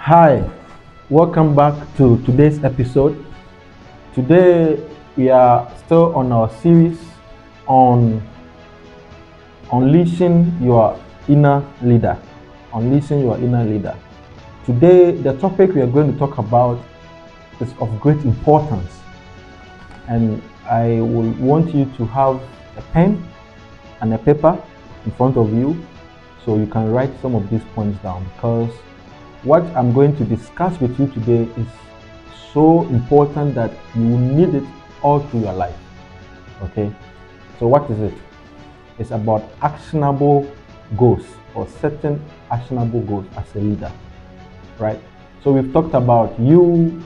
Hi, welcome back to today's episode. Today we are still on our series on unleashing your inner leader. Unleashing your inner leader. Today, the topic we are going to talk about is of great importance, and I will want you to have a pen and a paper in front of you so you can write some of these points down, because what I'm going to discuss with you today is so important that you will need it all through your life. Okay, so what is it? It's about actionable goals, or setting actionable goals as a leader, right? So we've talked about you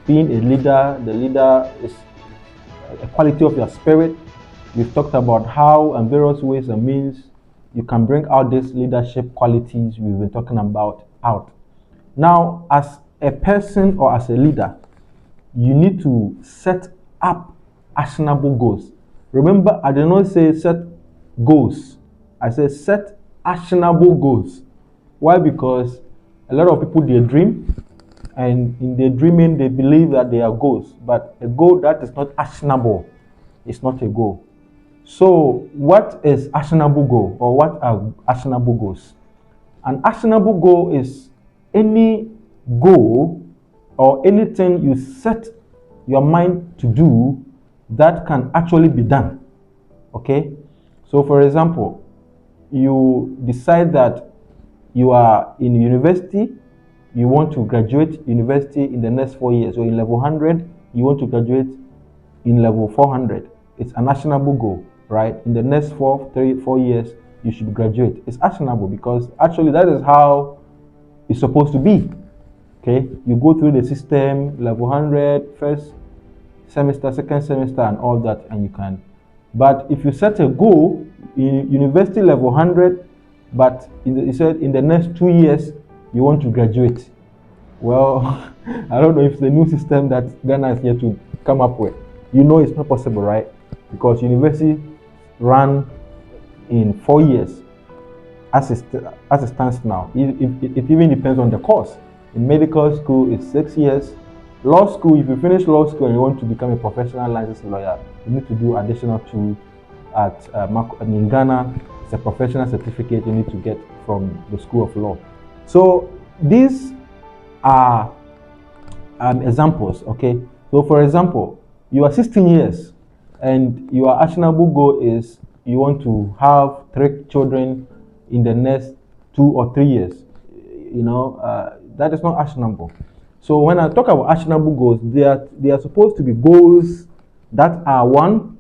being a leader. The leader is a quality of your spirit. We've talked about how and various ways and means you can bring out these leadership qualities we've been talking about out. Now, as a person or as a leader, you need to set up actionable goals. Remember, I did not say set goals. I said set actionable goals. Why? Because a lot of people, they dream, and in their dreaming, they believe that they are goals. But a goal that is not actionable is not a goal. So, what is actionable goal, or what are actionable goals? An actionable goal is any goal or anything you set your mind to do that can actually be done. Okay? So, for example, you decide that you are in university, you want to graduate university in the next 4 years, or in level 100, you want to graduate in level 400. It's an actionable goal, right? In the next 4 years, you should graduate. It's actionable because actually that is how it's supposed to be. Okay, you go through the system, level 100, first semester, second semester, and all that, and you can. But if you set a goal in university level 100, but you said in the next 2 years you want to graduate, well, I don't know if it's the new system that Ghana is here to come up with. You know it's not possible, right? Because university run in 4 years as it stands now. It even depends on the course. In medical school, it's 6 years. Law school, if you finish law school and you want to become a professional licensed lawyer, you need to do additional 2 at in Ghana. It's a professional certificate you need to get from the School of Law. So these are examples. Okay, so for example, you are 16 years and your actionable goal is you want to have 3 children in the next 2 or 3 years. That is not actionable. So when I talk about actionable goals, they are supposed to be goals that are, one,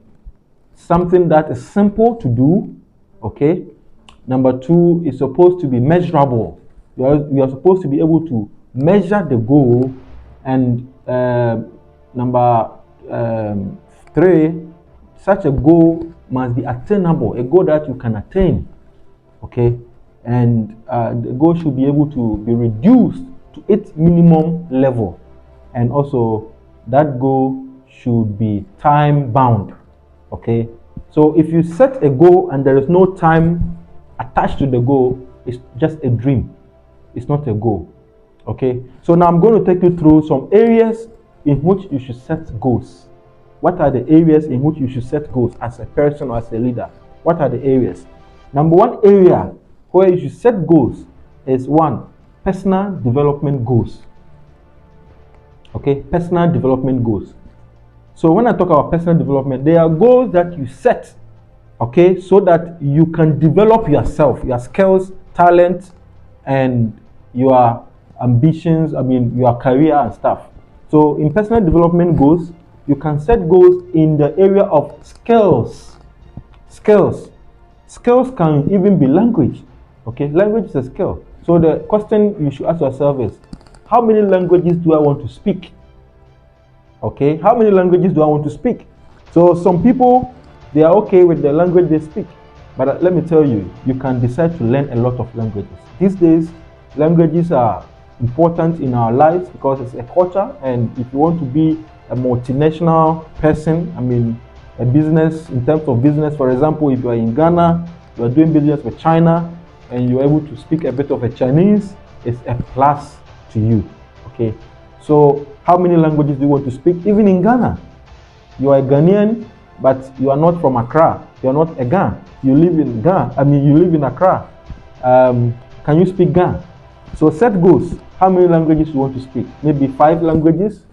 something that is simple to do. Okay, number 2, is supposed to be measurable. You are supposed to be able to measure the goal, and number 3, such a goal must be attainable, a goal that you can attain. Okay, and the goal should be able to be reduced to its minimum level, and also that goal should be time bound. Okay, so if you set a goal and there is no time attached to the goal, it's just a dream. It's not a goal. Okay, so now I'm going to take you through some areas in which you should set goals. What are the areas in which you should set goals as a person or as a leader? What are the areas? Number 1 area where you should set goals is 1, personal development goals. Okay, personal development goals. So when I talk about personal development, they are goals that you set, okay, so that you can develop yourself, your skills, talent, and your ambitions, your career and stuff. So in personal development goals, you can set goals in the area of skills. Skills can even be language. Okay, language is a skill. So the question you should ask yourself is, how many languages do I want to speak? Okay, how many languages do I want to speak? So some people, they are okay with the language they speak. But let me tell you, you can decide to learn a lot of languages. These days, languages are important in our lives because it's a culture, and if you want to be a multinational person, a business, in terms of business, for example, if you are in Ghana, you are doing business with China, and you're able to speak a bit of a Chinese, it's a plus to you. Okay, so how many languages do you want to speak? Even in Ghana, you are a Ghanaian, but you are not from Accra. You are not a Ghan. You live in Ghana. You live in Accra. Can you speak Ghana? So set goals. How many languages you want to speak? Maybe 5 languages,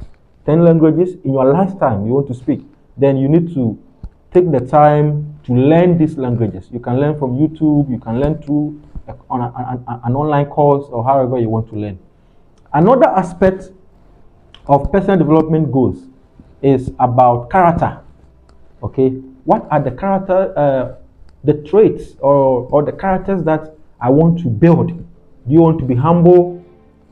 10 languages in your lifetime you want to speak. Then you need to take the time to learn these languages. You can learn from YouTube. You can learn through an online course or however you want to learn. Another aspect of personal development goals is about character. Okay, what are the traits or the characters that I want to build? Do you want to be humble?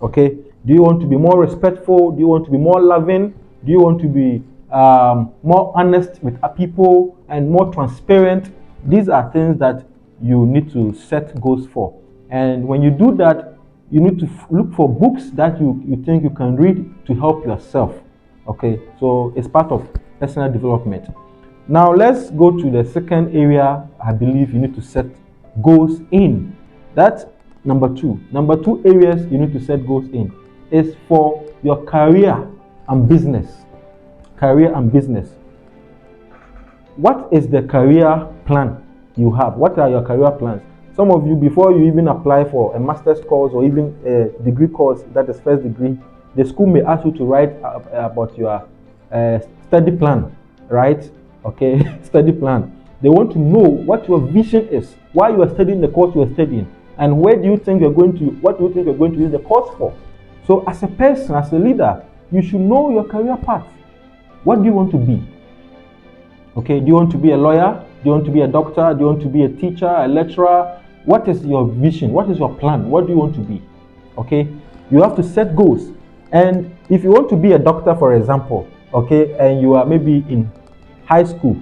Okay, do you want to be more respectful? Do you want to be more loving? Do you want to be more honest with people and more transparent? These are things that you need to set goals for. And when you do that, you need to look for books that you think you can read to help yourself. Okay, so it's part of personal development. Now let's go to the second area I believe you need to set goals in. That's number 2. Number 2 areas you need to set goals in is for your career and business. Career and business. What is the career plan you have? What are your career plans? Some of you, before you even apply for a master's course or even a degree course, that is first degree, the school may ask you to write about your study plan, right? Okay, study plan. They want to know what your vision is, why you are studying the course you are studying, and where do you think you're going to, what do you think you're going to use the course for? So as a person, as a leader, you should know your career path. What do you want to be? Okay, do you want to be a lawyer? Do you want to be a doctor? Do you want to be a teacher, a lecturer? What is your vision? What is your plan? What do you want to be? Okay, you have to set goals. And if you want to be a doctor, for example, okay, and you are maybe in high school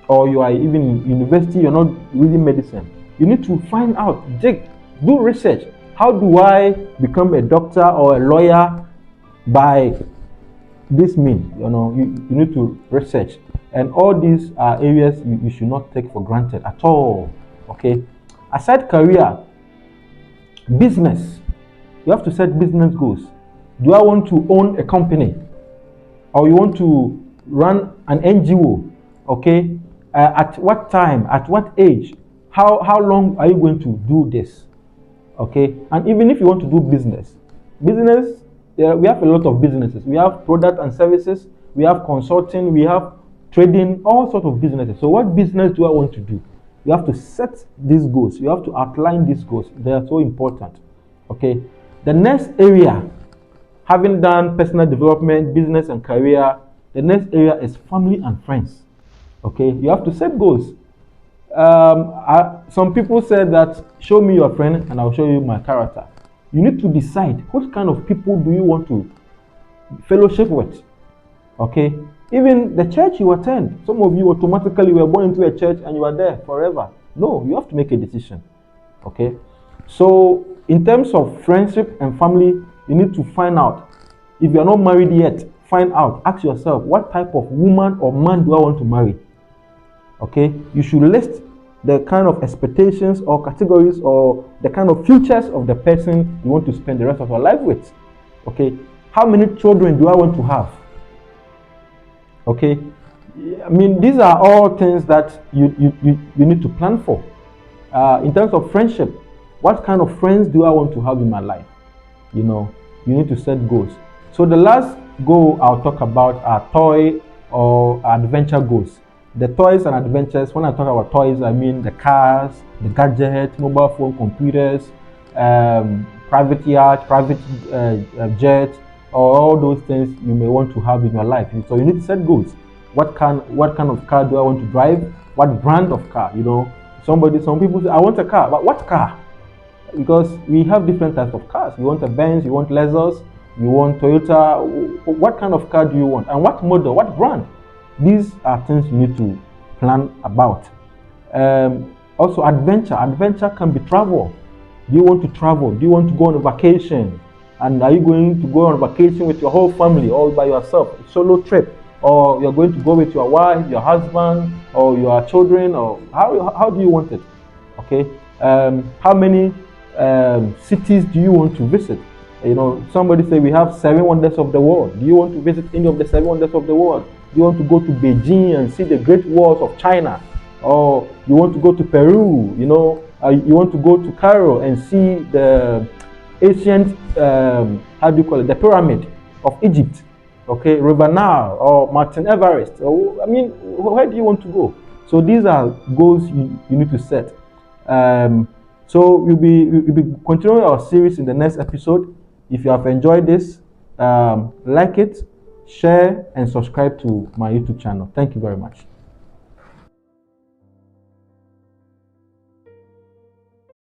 or you are even in university, you're not reading medicine, you need to find out, do research. How do I become a doctor or a lawyer by this means? You need to research. And all these are areas you should not take for granted at all. Okay, aside career, business, you have to set business goals. Do I want to own a company, or you want to run an NGO? Okay, at what time, at what age, how long are you going to do this? Okay, and even if you want to do business, we have a lot of businesses. We have product and services, we have consulting, we have trading, all sorts of businesses. So what business do I want to do? You have to set these goals. You have to outline these goals. They are so important. Okay, the next area, having done personal development, business and career, the next area is family and friends. Okay, you have to set goals. Some people said that, show me your friend and I'll show you my character. You need to decide what kind of people do you want to fellowship with. Okay, even the church you attend, some of you automatically were born into a church and you are there forever. No, you have to make a decision. Okay, so in terms of friendship and family, you need to find out. If you are not married yet, find out, ask yourself, what type of woman or man do I want to marry? Okay, you should list the kind of expectations or categories or the kind of futures of the person you want to spend the rest of your life with. Okay, how many children do I want to have? Okay, these are all things that you need to plan for. In terms of friendship, what kind of friends do I want to have in my life? You need to set goals. So the last goal I'll talk about are toy or adventure goals. The toys and adventures, when I talk about toys, I mean the cars, the gadgets, mobile phone, computers, private yacht, private jet, or all those things you may want to have in your life. So you need to set goals. What kind of car do I want to drive? What brand of car? Some people say, I want a car, but what car? Because we have different types of cars. You want a Benz, you want Lexus, you want Toyota. What kind of car do you want? And what model, what brand? These are things you need to plan about. Also, adventure. Adventure can be travel. Do you want to travel? Do you want to go on a vacation? And are you going to go on a vacation with your whole family, all by yourself, a solo trip? Or you're going to go with your wife, your husband, or your children? Or how do you want it? Okay. How many cities do you want to visit? Somebody say we have 7 wonders of the world. Do you want to visit any of the 7 wonders of the world? Do you want to go to Beijing and see the Great Walls of China? Or you want to go to Peru? You want to go to Cairo and see the ancient, how do you call it, the pyramid of Egypt? Okay, River Nile or Mountain Everest. Where do you want to go? So these are goals you need to set. So we'll be continuing our series in the next episode. If you have enjoyed this, like it, share, and subscribe to my YouTube channel. Thank you very much.